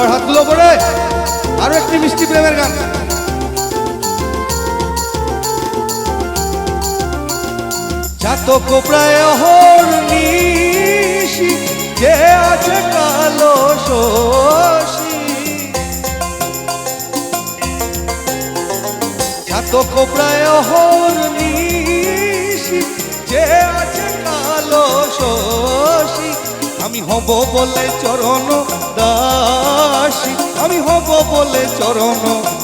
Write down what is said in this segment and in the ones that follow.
সবার হাতগুলো করে আরো একটি মিষ্টি প্রেমের গান। চাতক প্রায় অহর্নিশি যে আছে কালো শশী, চাতক প্রায় অহর্নিশি যে আছে কালো শশী। আমি হব বলে চরণ দাসী, আমি হব বলে চরণ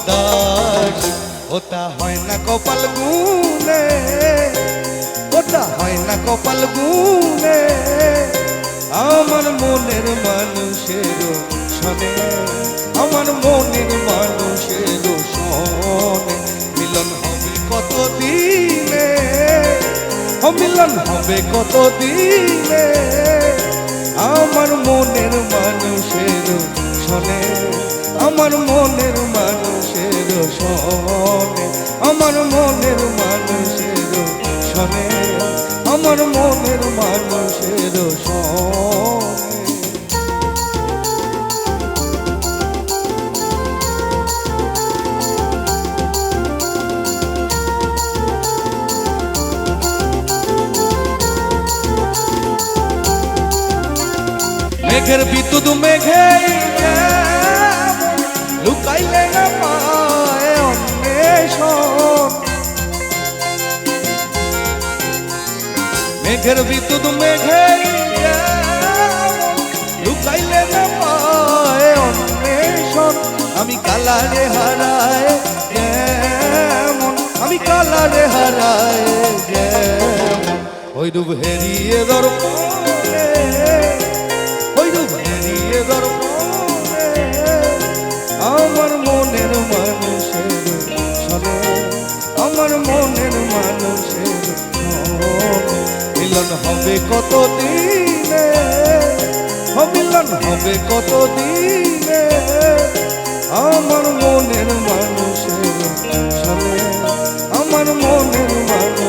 দাসী। ওটা হয় না কপাল গুনে, ওটা হয় না কপাল গুনে, আমার মনের মানুষের শোনে, আমার মনের মানুষের শোনে। মিলন হবে কত দিনে, ও মিলন হবে কত দিনে, আমার মনের মানুষের শোনে, আমার মনের মানুষের শোনে, আমার মনের মানুষের শোনে, আমার মনের মানুষের শোনে। মেঘের বিদ্যুৎ মেঘে লুকাইলে না পায় অন্বেষণ, মেঘের বিদ্যুৎ মেঘে লুকাইলে না পায় অন্বেষণ। আমি কালারে হারায় যেমন, আমি কালারে হারায় যেমন, ওই রূপ হেরিয়ে দর্পণে, ওই রূপ হেরিয়ে দর্পণে, আমার মনের মানুষের শোনে, আমার মনের মানুষের শোনে। মিলন হবে কত দিনে, ও মিলন হবে কত দিনে, আমার মনের মানুষের শোনে, আমার মনের মানুষ